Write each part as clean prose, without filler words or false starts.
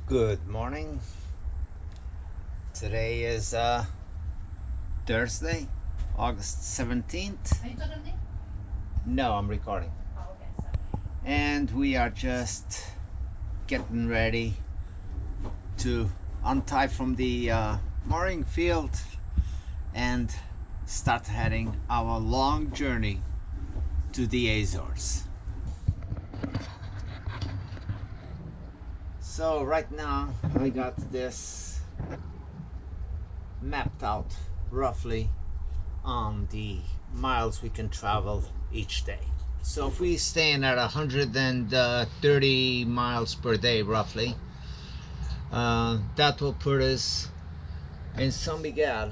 Good morning. Today is Thursday, August 17th. Are you talking to me? No, I'm recording. Oh, okay, sorry. And we are just getting ready to untie from the mooring field and start heading our long journey to the Azores. So right now I got this mapped out roughly on the miles we can travel each day. So if we staying at 130 miles per day roughly, that will put us in San Miguel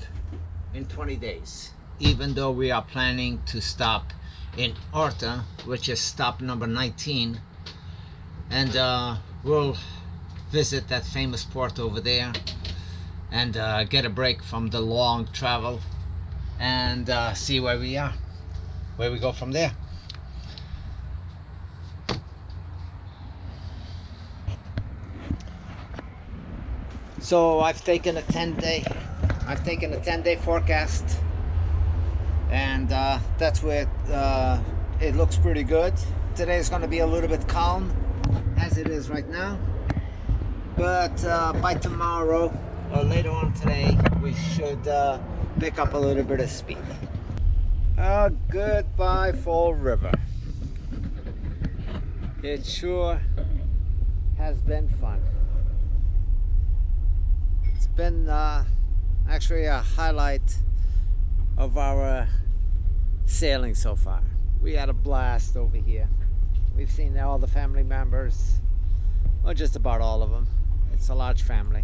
in 20 days, even though we are planning to stop in Horta, which is stop number 19, and we'll visit that famous port over there and get a break from the long travel and see where we are, where we go from there. So I've taken a 10-day forecast, and that's where it looks pretty good. Today is going to be a little bit calm as it is right now, but by tomorrow or later on today we should pick up a little bit of speed. Goodbye Fall River. It sure has been fun. It's been actually a highlight of our sailing so far. We had a blast over here. We've seen all the family members, or just about all of them. It's a large family.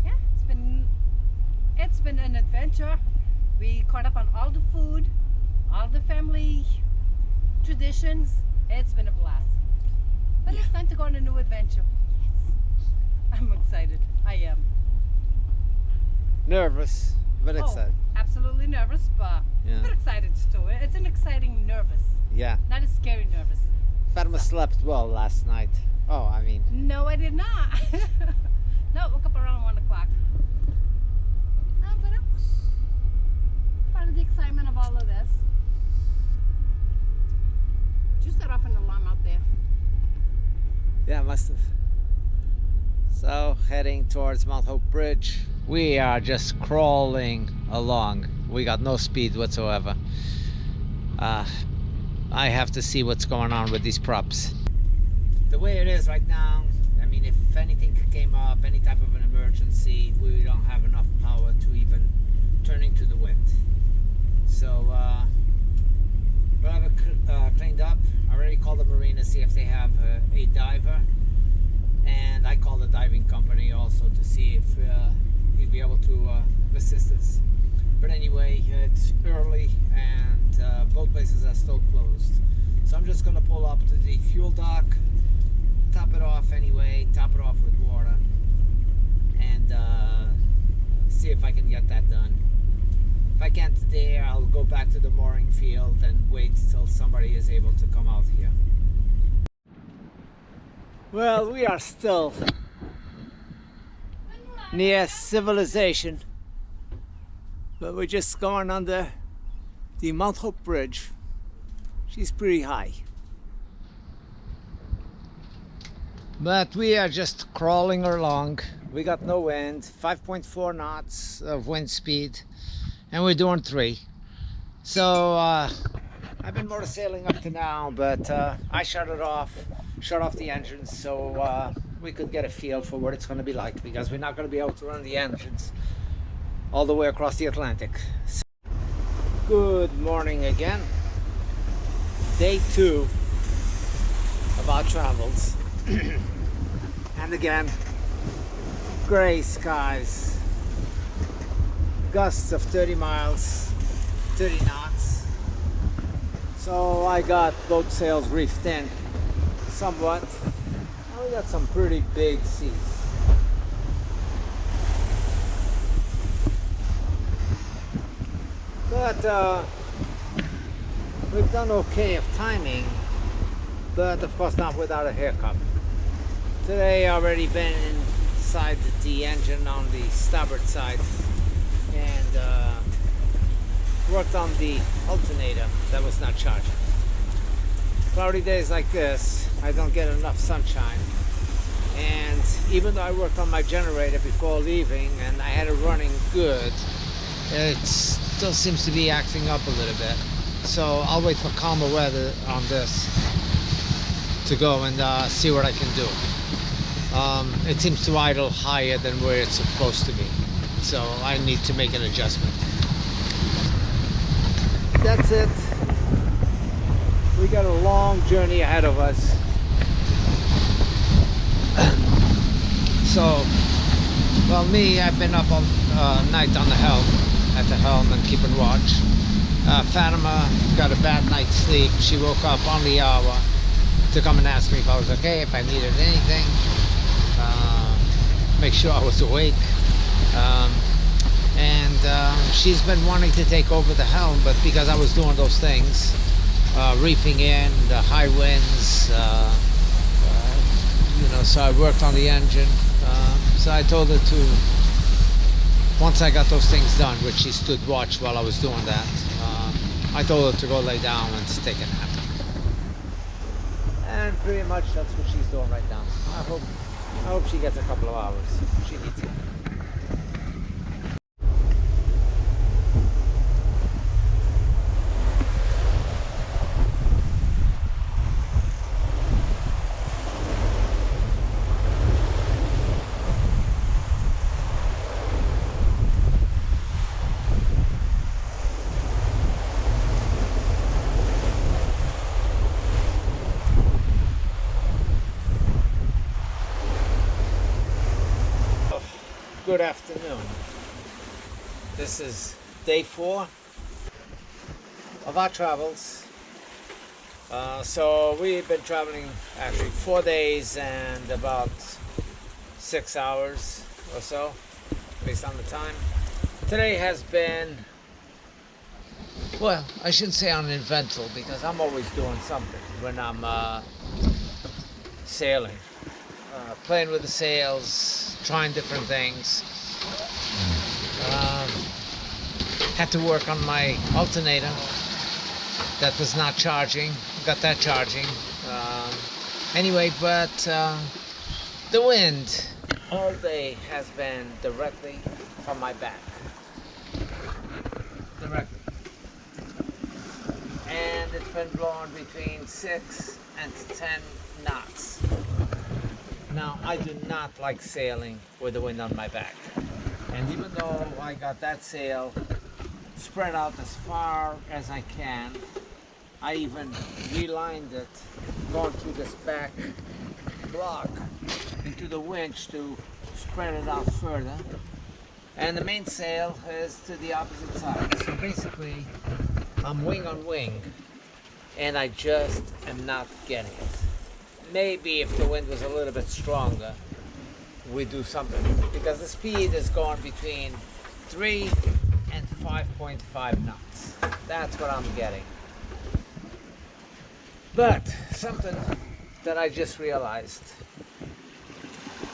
Yeah, it's been an adventure. We caught up on all the food, all the family traditions. It's been a blast. But Yeah. it's time to go on a new adventure. Yes. I'm excited. I am. Nervous, but excited. Absolutely nervous, but Yeah. but excited too. It's an exciting nervous, Yeah. not a scary nervous. Fatima slept well last night. Oh, I mean, No, I did not. No, woke up around 1 o'clock. No, but it was part of the excitement of all of this. Did you set off an alarm out there? yeah, must have. So, heading towards Mount Hope Bridge. We are just crawling along. We got no speed whatsoever. I have to see what's going on with these props. The way it is right now, I mean, if anything came up, any type of an emergency, we don't have enough power to even turn into the wind. So, we'll have it cleaned up. I already called the marina to see if they have a diver. And I called the diving company also to see if he'd be able to assist us. But anyway, it's early and both places are still closed. So I'm just going to pull up to the fuel dock, top it off anyway, top it off with water, and see if I can get that done. If I can't today, I'll go back to the mooring field and wait till somebody is able to come out here. Well, we are still near civilization, but we're just going under the Mount Hope Bridge. She's pretty high. But we are just crawling along. We got no wind, 5.4 knots of wind speed, and we're doing 3. So I've been motor sailing up to now, but I shut off the engines, so we could get a feel for what it's going to be like, because we're not going to be able to run the engines all the way across the Atlantic. Good morning again. Day 2 of our travels. And again, gray skies, gusts of 30 miles, 30 knots. So I got boat sails reefed in somewhat. We got some pretty big seas. But we've done okay of timing, but of course not without a haircut. Today I already been inside the engine on the starboard side and worked on the alternator that was not charging. Cloudy days like this, I don't get enough sunshine, and even though I worked on my generator before leaving and I had it running good, it still seems to be acting up a little bit. So I'll wait for calmer weather on this to go and see what I can do. It seems to idle higher than where it's supposed to be, so I need to make an adjustment. That's it. We got a long journey ahead of us. So, well, me, I've been up all night on the helm, at the helm, and keeping watch. Fatima got a bad night's sleep. She woke up on the hour to come and ask me if I was okay, if I needed anything, make sure I was awake. She's been wanting to take over the helm, but because I was doing those things, reefing in, the high winds, you know, so I worked on the engine. So I told her to, once I got those things done, which she stood watch while I was doing that, I told her to go lay down and take a nap. And pretty much that's what she's doing right now. I hope she gets a couple of hours. She needs it. Good afternoon. This is day 4 of our travels. So we've been traveling actually 4 days and about 6 hours or so, based on the time. Today has been, well, I shouldn't say uneventful, because I'm always doing something when I'm sailing. Playing with the sails, trying different things. Had to work on my alternator that was not charging. Got that charging. Anyway, but the wind all day has been directly from my back. Directly. And it's been blowing between 6 and 10 knots. Now, I do not like sailing with the wind on my back. And even though I got that sail spread out as far as I can, I even relined it, going through this back block into the winch to spread it out further. And the mainsail is to the opposite side. So basically, I'm wing on wing, and I just am not getting it. Maybe if the wind was a little bit stronger, we'd do something, because the speed is going between 3 and 5.5 knots. That's what I'm getting. But something that I just realized,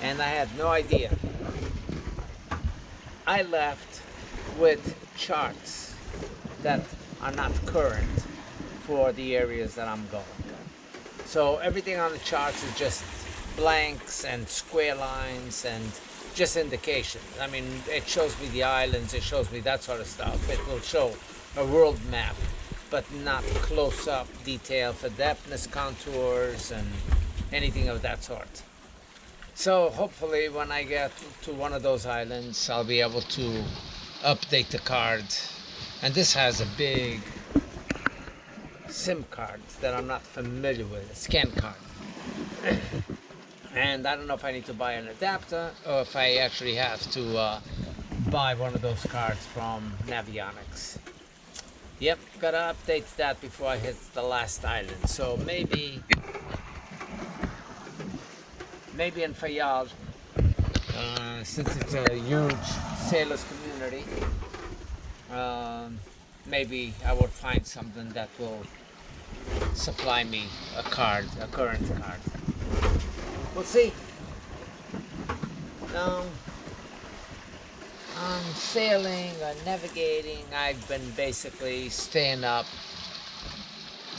and I had no idea. I left with charts that are not current for the areas that I'm going. So everything on the charts is just blanks and square lines and just indication. I mean, it shows me the islands, it shows me that sort of stuff. It will show a world map, but not close-up detail for depthness contours and anything of that sort. So hopefully when I get to one of those islands, I'll be able to update the card. And this has a big SIM card that I'm not familiar with, a scan card. And I don't know if I need to buy an adapter or if I actually have to buy one of those cards from Navionics. Yep, gotta update that before I hit the last island. So maybe in Fayal, since it's a huge sailors community, maybe I would find something that will supply me a card, a current card. We'll see. On sailing or navigating, I've been basically staying up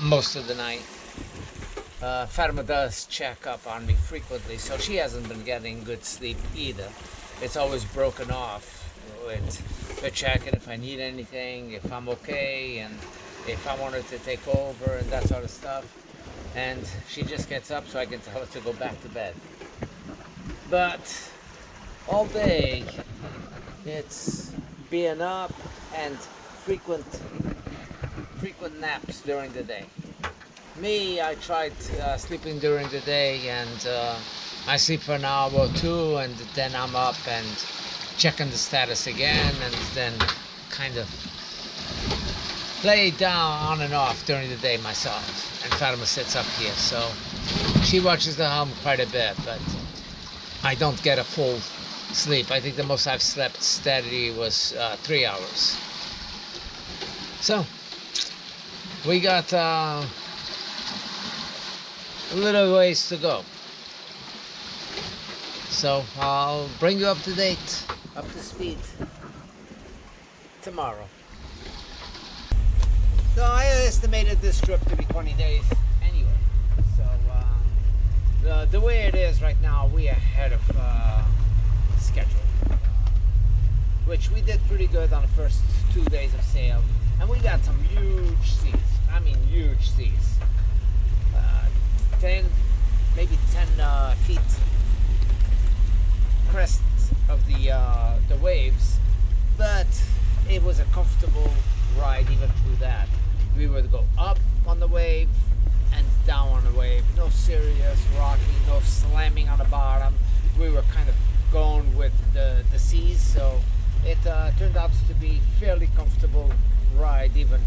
most of the night. Fatima does check up on me frequently, so she hasn't been getting good sleep either. It's always broken off with her checking if I need anything, if I'm okay, and if I want her to take over and that sort of stuff. And she just gets up so I can tell her to go back to bed. But all day, it's being up and frequent naps during the day. Me, I tried sleeping during the day, and I sleep for an hour or two, and then I'm up and checking the status again, and then kind of lay down on and off during the day myself. And Fatima sits up here, so she watches the helm quite a bit, but I don't get a full sleep. I think the most I've slept steady was 3 hours. So we got a little ways to go. So I'll bring you up to date, up to speed tomorrow. So I estimated this trip to be 20 days anyway. So the way it is right now, we're ahead of schedule, which we did pretty good on the first 2 days of sail, and we got some huge seas. I mean huge seas. 10 feet crest of the waves, but it was a comfortable ride even through that. We would go up on the wave and down on the wave. No serious rocking, no slamming on the bottom. We were kind of going with the seas, so it turned out to be fairly comfortable ride even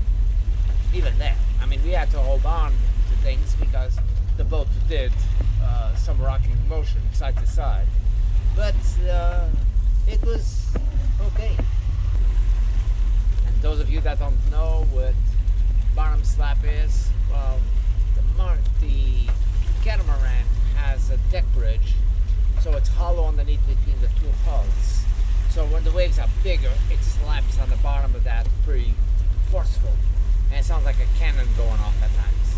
there. I mean, we had to hold on to things because the boat did some rocking motion side to side, but it was okay. And those of you that don't know what bottom slap is, well, the catamaran has a deck bridge, so it's hollow underneath between the two hulls. So when the waves are bigger, it slaps on the bottom of that pretty forceful, and it sounds like a cannon going off at times.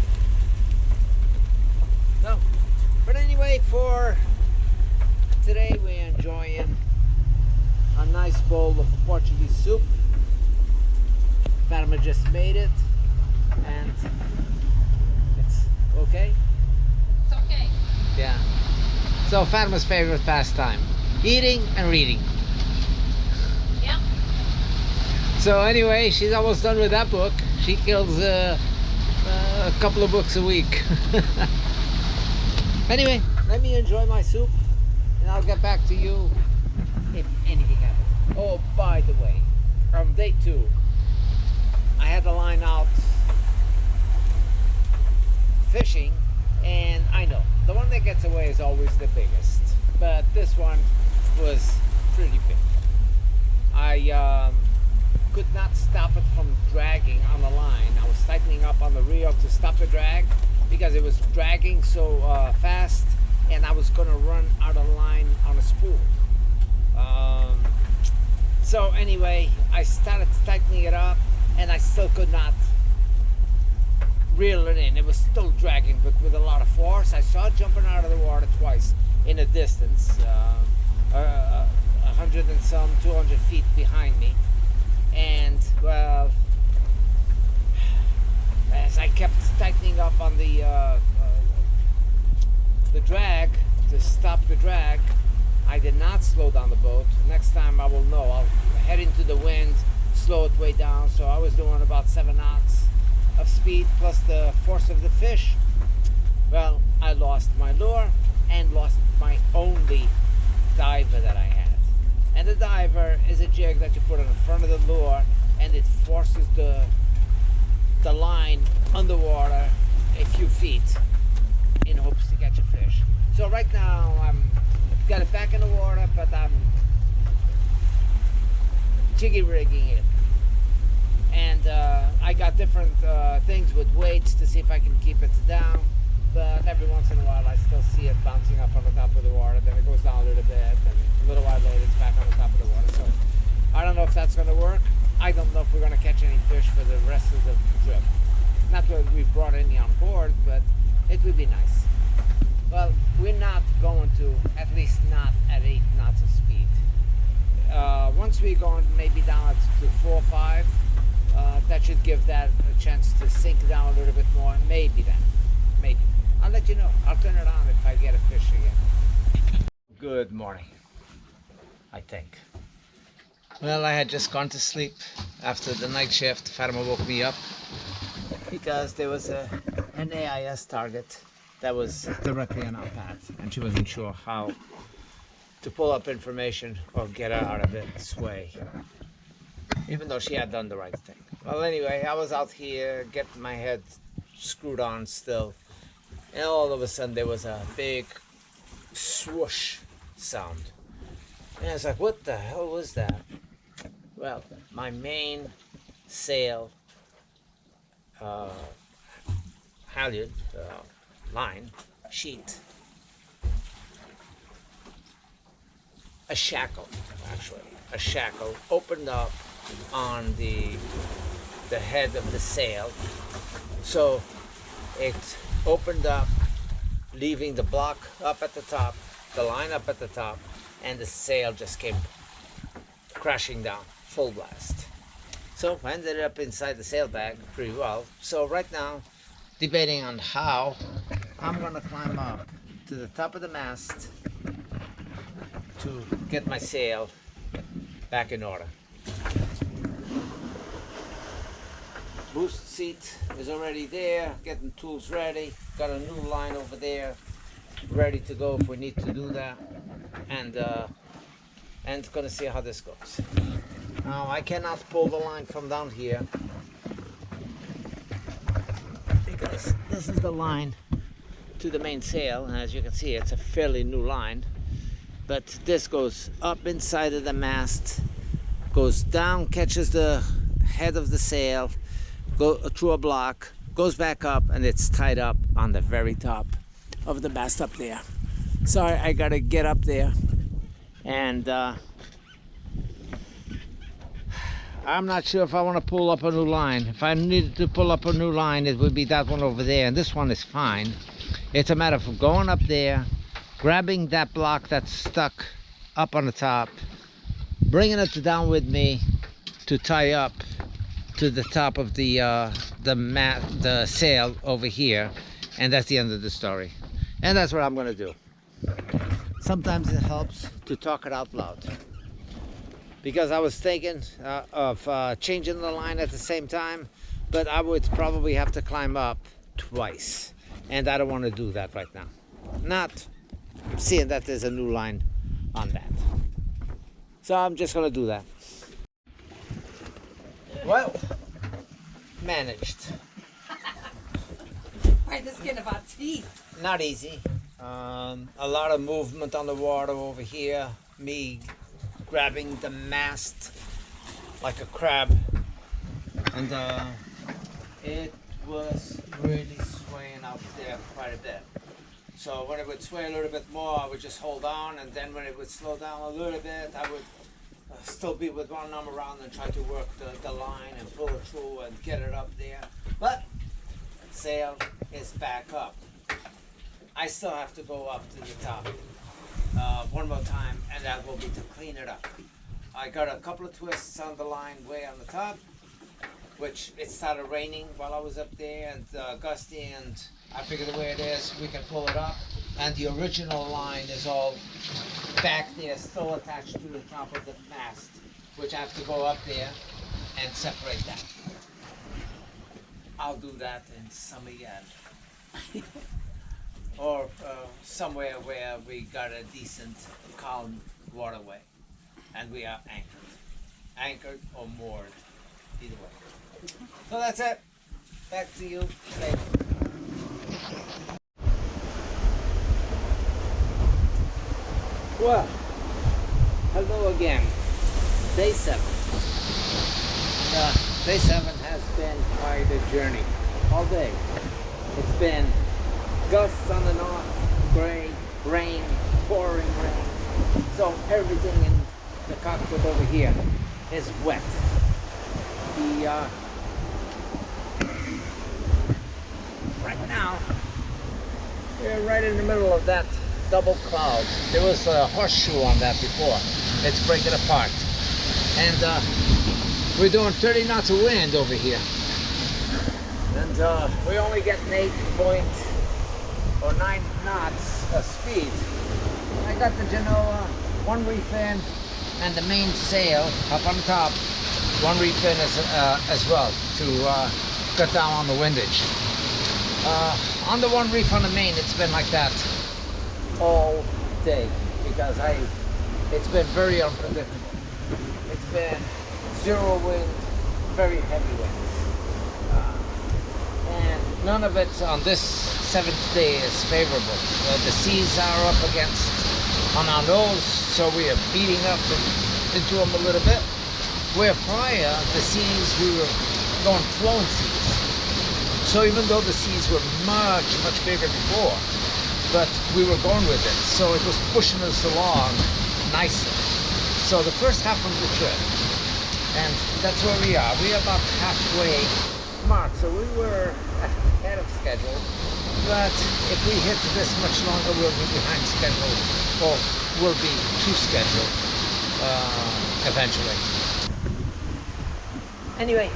So, but anyway, for today we're enjoying a nice bowl of Portuguese soup. Fatima just made it, and it's okay. It's okay. Yeah. So Fatima's favorite pastime: eating and reading. Yeah. So anyway, she's almost done with that book. She kills a couple of books a week. Anyway, let me enjoy my soup, and I'll get back to you if anything happens. Oh, by the way, from day 2, I had the line out fishing, and I know the one that gets away is always the biggest, but this one was pretty big. I could not stop it from dragging on the line. I was tightening up on the reel to stop the drag because it was dragging so fast, and I was going to run out of line on a spool. So anyway, I started tightening it up, and I still could not reel it in. It was still dragging, but with a lot of force. I saw it jumping out of the water twice in a distance, 100 and some, 200 feet behind me. And well, as I kept tightening up on the drag, to stop the drag, I did not slow down the boat. Next time I will know. I'll head into the wind, slow it way down. So I was doing about 7 knots of speed plus the force of the fish. Well, I lost my lure and lost my only diver that I had. And the diver is a jig that you put in front of the lure, and it forces the line underwater a few feet in hopes to catch a fish. So right now I'm got it back in the water, but I'm jiggy rigging it. And I got different things with weights to see if I can keep it down. But every once in a while I still see it bouncing up on the top of the water, then it goes down a little bit, and a little while later it's back on the top of the water. So I don't know if that's going to work. I don't know if we're going to catch any fish for the rest of the trip. Not that we brought any on board, but it would be nice. Well, we're not going to, at least not at 8 knots of speed. Once we're going maybe down to 4 or 5, that should give that a chance to sink down a little bit more. Maybe then. Maybe. I'll let you know. I'll turn it on if I get a fish again. Good morning, I think. Well, I had just gone to sleep after the night shift. Fatima woke me up because there was an AIS target that was directly on our path, and she wasn't sure how to pull up information or get her out of its way, even though she had done the right thing. Well, anyway, I was out here getting my head screwed on still, and all of a sudden there was a big swoosh sound, and I was like, what the hell was that? Well, my main sail halyard line sheet, a shackle opened up on the head of the sail. So it opened up, leaving the block up at the top, the line up at the top, and the sail just came crashing down, full blast. So I ended up inside the sail bag pretty well. So right now, debating on how I'm gonna climb up to the top of the mast to get my sail back in order. Boost seat is already there, getting tools ready, got a new line over there ready to go if we need to do that, and gonna see how this goes. Now I cannot pull the line from down here because this is the line to the main sail, and as you can see it's a fairly new line, but this goes up inside of the mast, goes down, catches the head of the sail, go through a block, goes back up, and it's tied up on the very top of the mast up there. Sorry, I gotta get up there, and I'm not sure if I want to pull up a new line. If I needed to pull up a new line, it would be that one over there, and this one is fine. It's a matter of going up there, grabbing that block that's stuck up on the top, bringing it down with me to tie up to the top of the sail over here, and that's the end of the story. And that's what I'm going to do. Sometimes it helps to talk it out loud, because I was thinking of changing the line at the same time, but I would probably have to climb up twice, and I don't want to do that right now, not seeing that there's a new line on that. So I'm just going to do that. Well, managed. By the skin of our teeth. Not easy. A lot of movement on the water over here. Me grabbing the mast like a crab, and it was really swaying out there quite a bit. So when it would sway a little bit more, I would just hold on, and then when it would slow down a little bit, I would still be with one arm around and try to work the line and pull it through and get it up there. But sail is back up. I still have to go up to the top one more time, and that will be to clean it up. I got a couple of twists on the line way on the top, which it started raining while I was up there and gusty, and I figured the way it is, we can pull it up. and the original line is all back there, still attached to the top of the mast, which I have to go up there and separate that. I'll do that in summer yet. Or somewhere where we got a decent, calm waterway, and we are anchored or moored, either way. So that's it. Back to you later. Well, hello again. Day 7. Day 7 has been quite a journey all day. It's been gusts on the north, gray, rain, pouring rain. So everything in the cockpit over here is wet. Right now, we're right in the middle of that double cloud. There was a horseshoe on that before. It's breaking apart. And we're doing 30 knots of wind over here. And we're only getting 9 knots of speed. I got the Genoa, one reef in, and the main sail up on top, one reef in as well to cut down on the windage. On the one reef on the main, it's been like that all day because it's been very unpredictable. It's been zero wind, very heavy winds, and none of it on this 7th day is favorable. The seas are up against on our nose, so we are beating up into them a little bit. Where prior the seas, we were going flowing seas. So even though the seas were much bigger before, but we were going with it, so it was pushing us along nicely. So the first half of the trip, and that's where we are. We are about halfway mark, so we were ahead of schedule. But if we hit this much longer, we'll be behind schedule, or we'll be to schedule eventually. Anyway,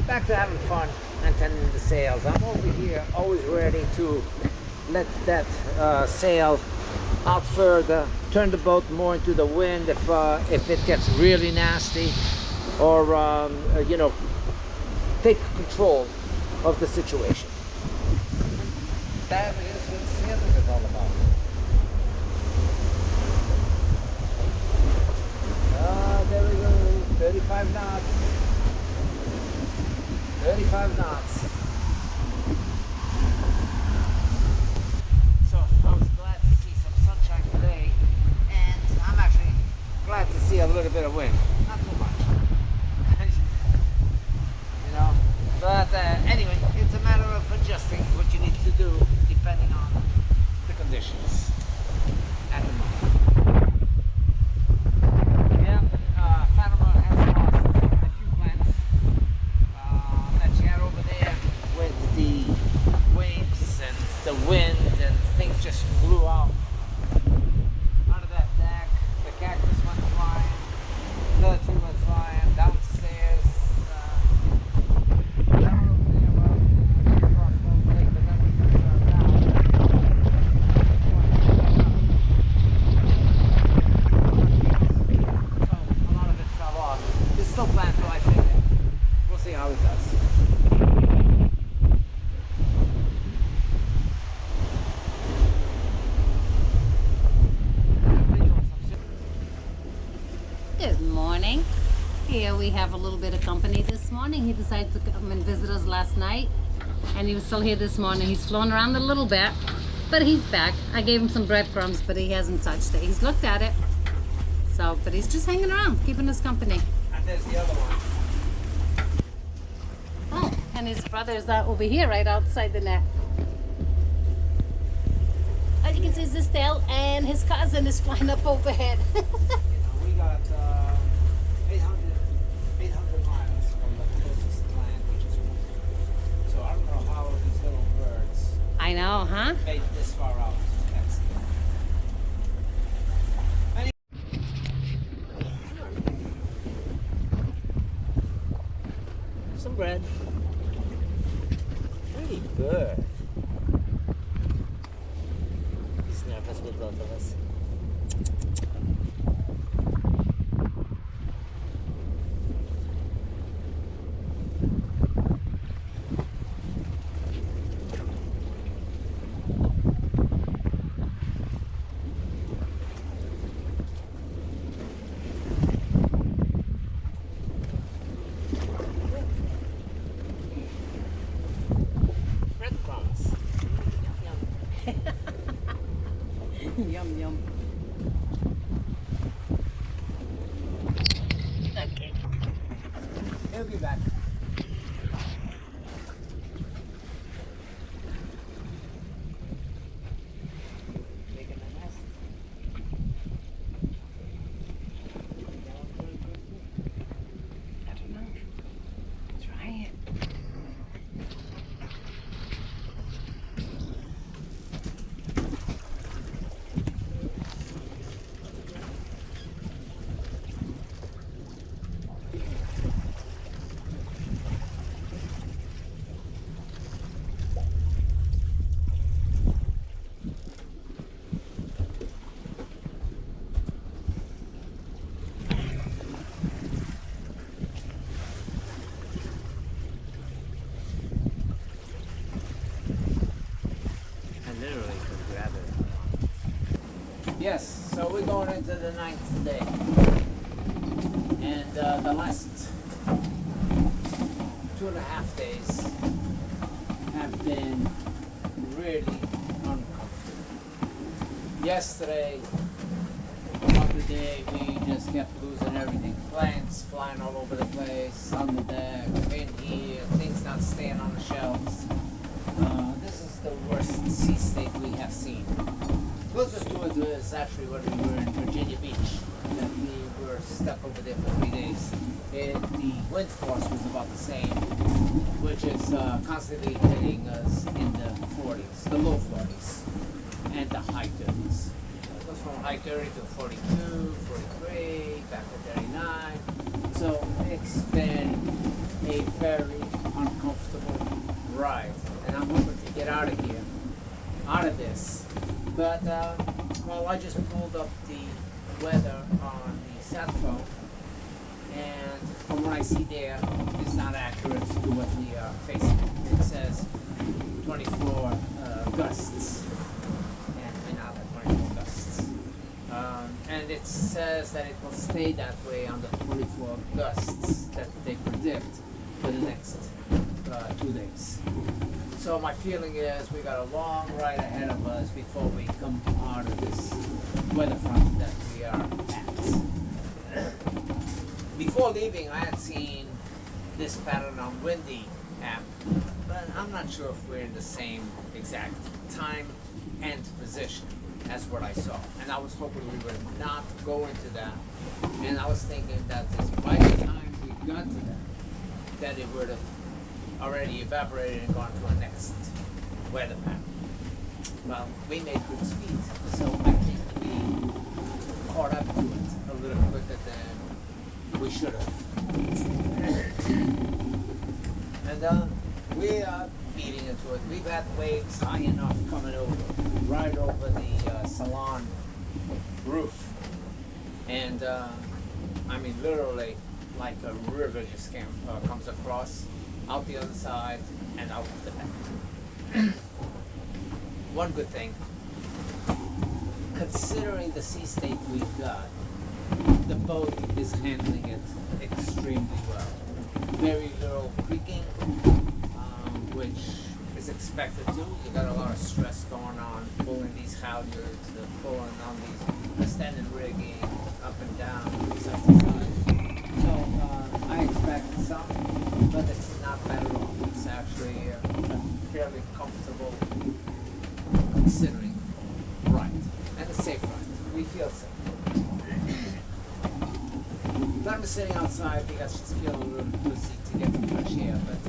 back to having fun and tending the sails. I'm over here, always ready to let that sail out further, turn the boat more into the wind if it gets really nasty, or you know, take control of the situation. That is what sailing is all about. There we go, 35 knots. 35 knots. So I was glad to see some sunshine today, and I'm actually glad to see a little bit of wind. Not too much. You know, but anyway, it's a matter of adjusting what you need to do depending on the conditions at the moment. Yeah, catamaran has lost a few plants that she had over there with the waves and the wind, and things just blew out of that deck. The cactus went flying, the other tree went flying downstairs. Still planned for, I think. We'll see how it does. Good morning. Here we have a little bit of company this morning. He decided to come and visit us last night, and he was still here this morning. He's flown around a little bit, but he's back. I gave him some breadcrumbs, but he hasn't touched it. He's looked at it. So, but he's just hanging around, keeping us company. There's the other one. Oh, and his brother's over here, right outside the net. As you can see, is his tail, and his cousin is flying up overhead. You know, we got 800 miles from the closest land, which is one. So I don't know how these little birds I know, huh? made it this far out. That's some bread. Pretty good. He's never both of us. Breadcrumbs. Yum, yum. Okay. He'll be back. Making a mess. I don't know. Try it. I literally could grab it. Yes, so we're going into the 9th day. And the last 2.5 days have been really uncomfortable. Yesterday, on the day, we just kept losing everything. Plants flying all over the place, on the deck, in here, things not staying on the shelves. This is the worst sea state we have seen. Closest to it is actually when we were in Virginia Beach, that we were stuck over there for 3 days. The wind force was about the same, which is constantly hitting us in the 40s, the low 40s, and the high 30s. It goes from high 30 to 42, 43, back to 39. So it's been a very uncomfortable ride, and I'm hoping to get out of here, out of this. But well, I just pulled up the weather on the cell phone, and from what I see there, it's not accurate to what we are facing. It says 24 gusts, and we're not at 24 gusts. And it says that it will stay that way on the 24 gusts that they predict for the next 2 days. So my feeling is we got a long ride ahead of us before we come out of this weather front that we are at. Before leaving, I had seen this pattern on Windy app, but I'm not sure if we're in the same exact time and position as what I saw. And I was hoping we would not go into that. And I was thinking that by the time we got to that it would have already evaporated and gone to our next weather pattern. Well, we made good speed, so I think we caught up to it a little quicker than we should have. And we are beating into it. We've had waves high enough coming over, right over the salon roof. And I mean, literally, like a river just comes across, out the other side, and out the back. One good thing, considering the sea state we've got, the boat is handling it extremely well. Very little creaking, which is expected to. You got a lot of stress going on, pulling these halyards, pulling on these extended rigging, up and down, side to side. So I expect some, but it's not bad at all. It's actually a fairly comfortable, considering ride, and a safe ride. We feel safe. But I'm sitting outside because I just feel a little pussy to get the fresh air. But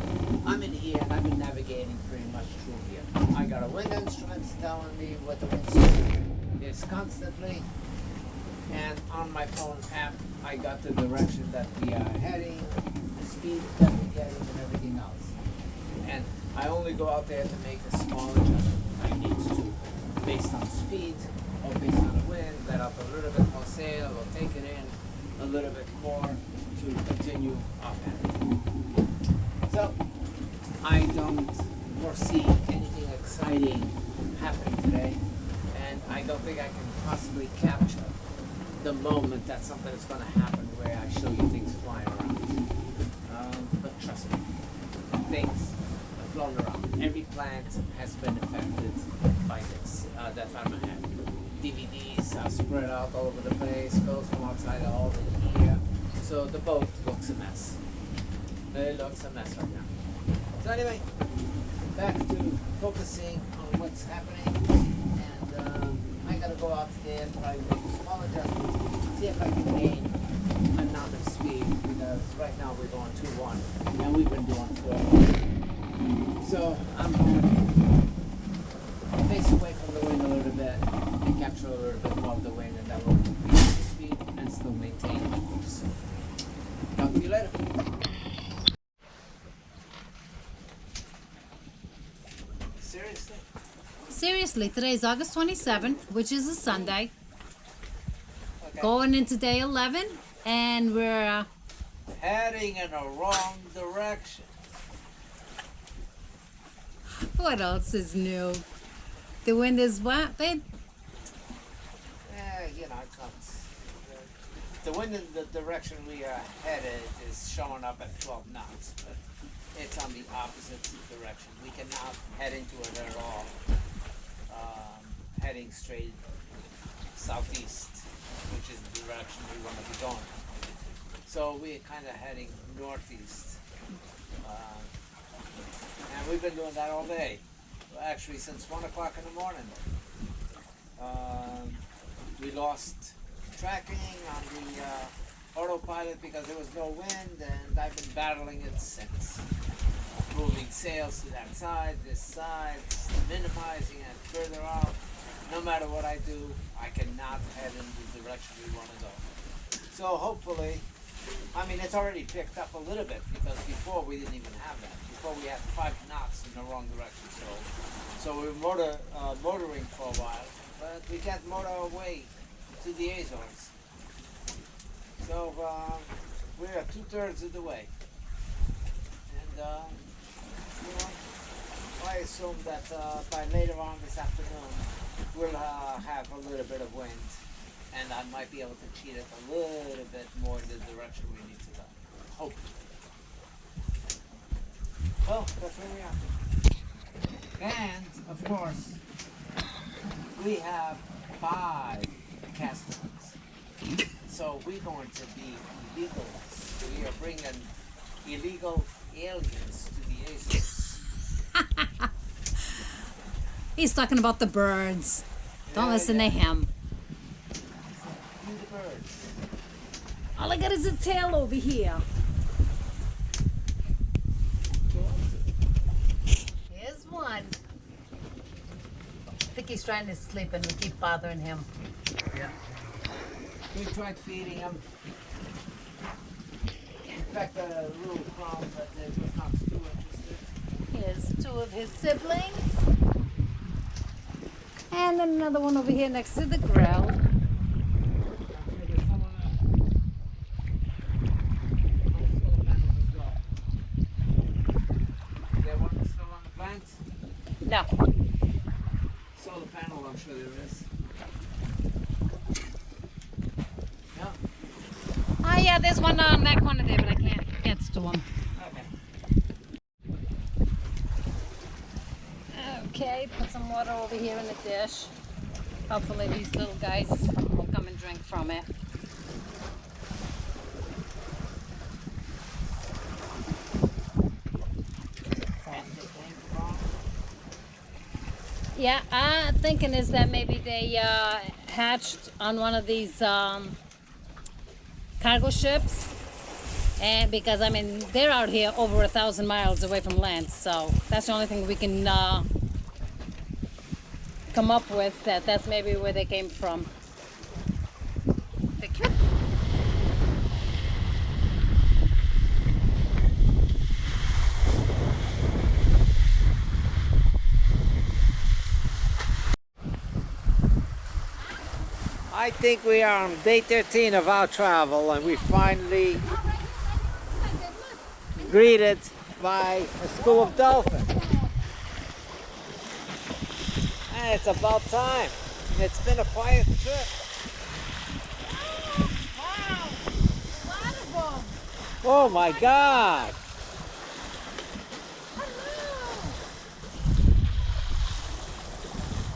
I'm in here and I've been navigating pretty much through here. I got a wind instrument telling me what the wind speed is constantly. And on my phone app, I got the direction that we are heading, the speed that we're getting, and everything else. And I only go out there to make a small adjustment if I need to. based on speed or based on the wind, let up a little bit more sail or take it in a little bit more to continue upheading. So I don't foresee anything exciting happening today, and I don't think I can possibly capture the moment that something is going to happen where I show you things flying around. But trust me, things are flown around. Every plant has been affected by this that I'm ahead. DVDs are spread out all over the place, goes from outside all in here. So the boat looks a mess. It looks a mess right now. So anyway, back to focusing on what's happening, and I gotta go out there and try to make a small adjustment, see if I can gain a knot of speed, because right now we're going 2-1 and we've been doing 4. So I'm going to face away from the wind a little bit and capture a little bit more of the wind, and that will increase the speed and still maintain the course. Talk to you later. Seriously, today is August 27th, which is a Sunday. Okay. Going into day 11, and we're Heading in the wrong direction. what else is new? The wind is what, babe? You know, it's not. The wind in the direction we are headed is showing up at 12 knots, but it's on the opposite direction. We cannot head into it at all. Heading straight southeast, which is the direction we want to be going. So we're kind of heading northeast. And we've been doing that all day. Well, actually, since 1 o'clock in the morning. We lost tracking on the autopilot because there was no wind, and I've been battling it since. Moving sails to that side, this side, minimizing it further out. No matter what I do, I cannot head in the direction we want to go. So hopefully, I mean, it's already picked up a little bit, because before we didn't even have that. Before we had 5 knots in the wrong direction. So we were motoring for a while, but we can't motor our way to the Azores. So we are 2/3 of the way. And you know, I assume that by later on this afternoon, we'll have a little bit of wind, and I might be able to cheat it a little bit more in the direction we need to go. Hope. Well, that's where we are. And, of course, we have 5 castings. So we're going to be illegals. We are bringing illegal aliens to the Azores. He's talking about the birds. Don't listen to him. The birds. All I got is a tail over here. Here's one. I think he's trying to sleep and we keep bothering him. Yeah. We tried feeding him. In fact, a little clown, but they were not too interested. Here's 2 of his siblings. And then another one over here next to the grill. No. Solar panel, I'm sure there is. No? Oh yeah, there's one on that corner there, but I can't get to them. Okay, put some water over here in the dish. Hopefully these little guys will come and drink from it. Yeah, I'm thinking is that maybe they hatched on one of these cargo ships, and because I mean they're out here over 1,000 miles away from land, so that's the only thing we can come up with, that's maybe where they came from. I think we are on day 13 of our travel, and we finally greeted by a school of dolphins. And it's about time. It's been a quiet trip. Wow! A lot of them! Oh my God!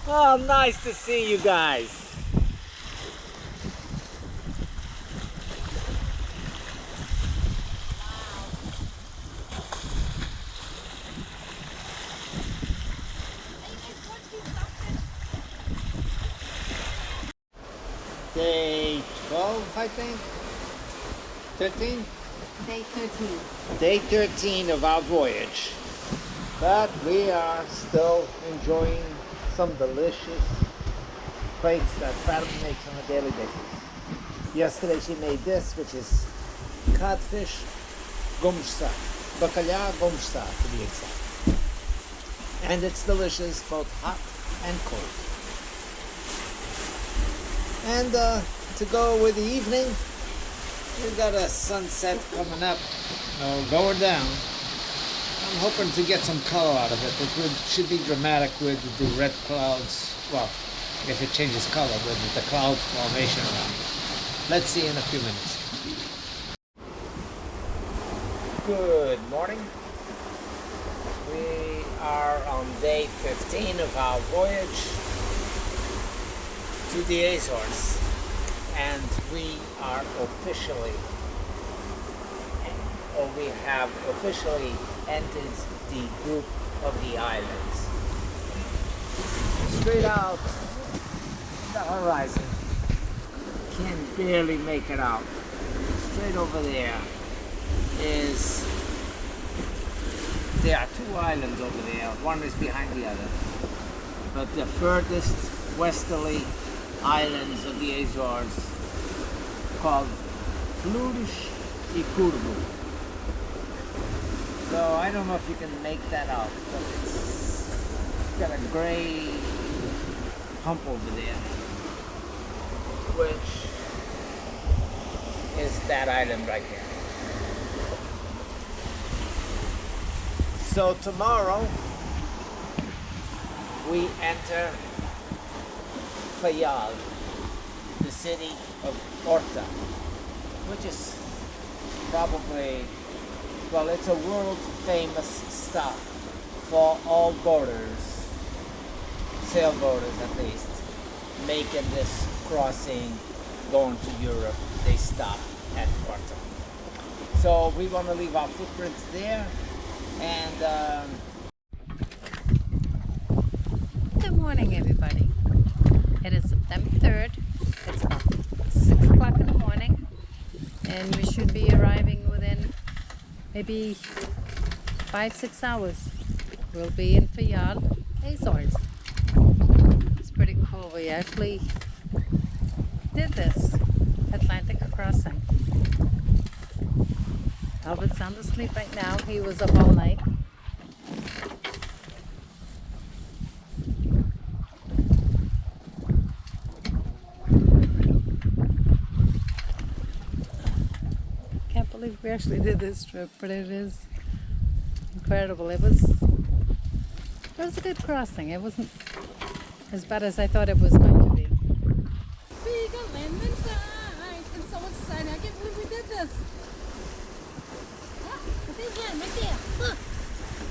Hello! Oh, nice to see you guys. Day 12, I think. 13? Day 13. Day 13 of our voyage. But we are still enjoying some delicious plates that Fatima makes on a daily basis. Yesterday she made this, which is catfish gumsa, bacalhau gumsa to be exact. And it's delicious, both hot and cold. And to go with the evening, we've got a sunset coming up, going down. I'm hoping to get some color out of it. It should be dramatic with the red clouds. Well, if it changes color with the cloud formation around it. Let's see in a few minutes. Good morning. We are on day 15 of our voyage to the Azores, and we are officially, or we have officially entered the group of the islands. Straight out the horizon, can barely make it out. Straight over there are two islands over there. One is behind the other, but the furthest westerly islands of the Azores, called Flores y Curvo. So I don't know if you can make that out, but it's got a gray hump over there, which is that island right there. So tomorrow we enter Fayal, the city of Horta, which is probably, well, it's a world famous stop for all boaters, sailboaters at least, making this crossing going to Europe. They stop at Horta. So we want to leave our footprints there, and Good morning, everybody. It is September 3rd. It's about 6 o'clock in the morning, and we should be arriving within maybe 5-6 hours. We'll be in Fayal, Azores. It's pretty cool. We actually did this Atlantic crossing. Albert's sound asleep right now. He was up all night. Can't believe we actually did this trip, but it is incredible. It was a good crossing. It wasn't as bad as I thought it was going to be. We got land inside. I'm so excited. I can't believe we did this. Look, there's land right there. Look.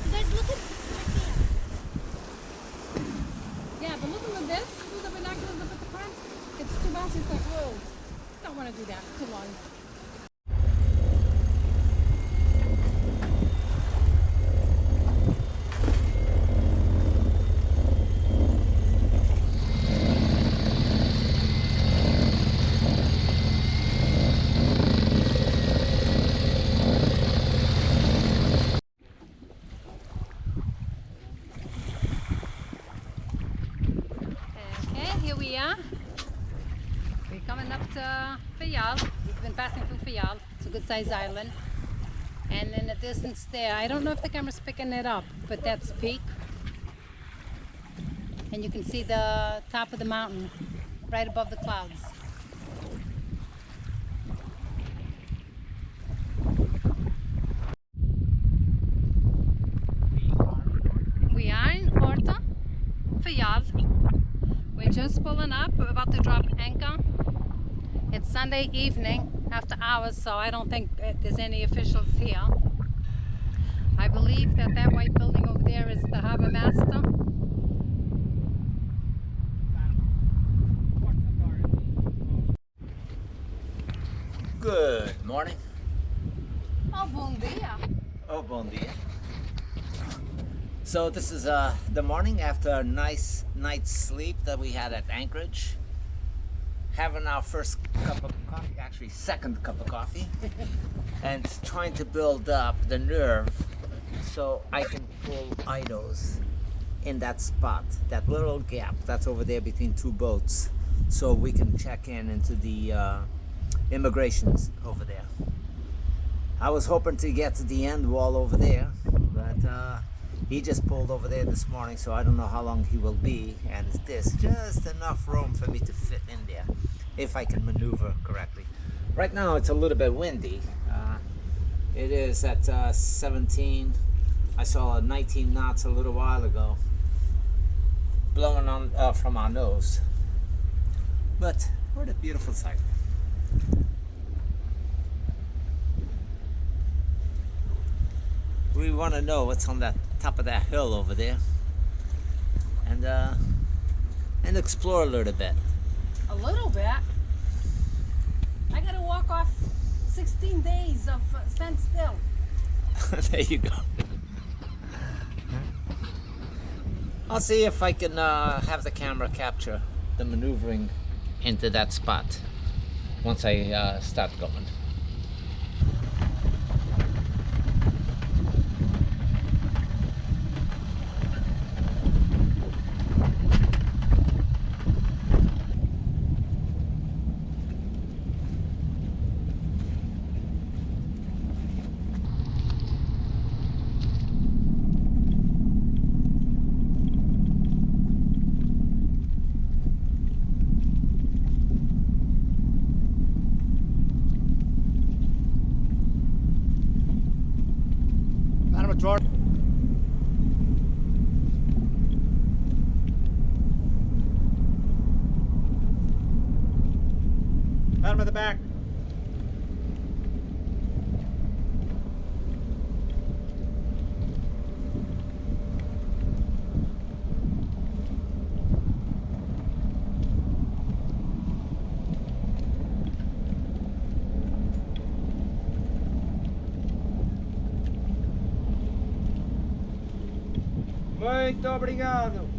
You guys looking? Right there. Yeah, but looking at this, through the binoculars up at the front, it's too bouncy. It's like, whoa. Don't want to do that. Too long. Here we are. We're coming up to Fayal. We've been passing through Fayal. It's a good sized island. And in the distance there, I don't know if the camera's picking it up, but that's Peak. And you can see the top of the mountain right above the clouds. for y'all. We're just pulling up. We're about to drop anchor. It's Sunday evening after hours, so I don't think there's any officials here. I believe that white building over there is the harbor master. Good morning. Oh, bom dia. Oh, bon dia. So this is the morning after a nice night's sleep that we had at Anchorage. Having our first cup of coffee, actually second cup of coffee, and trying to build up the nerve so I can pull idos in that spot, that little gap that's over there between two boats, so we can check into the immigrations over there. I was hoping to get to the end wall over there, but he just pulled over there this morning, so I don't know how long he will be, and there's just enough room for me to fit in there if I can maneuver correctly. Right now it's a little bit windy. It is at 17. I saw 19 knots a little while ago blowing on from our nose, but what a beautiful sight. We want to know what's on that top of that hill over there, and explore a little bit. A little bit. I gotta walk off 16 days of standstill. There you go. I'll see if I can have the camera capture the maneuvering into that spot once I start going. Bottom of the back. Muito obrigado.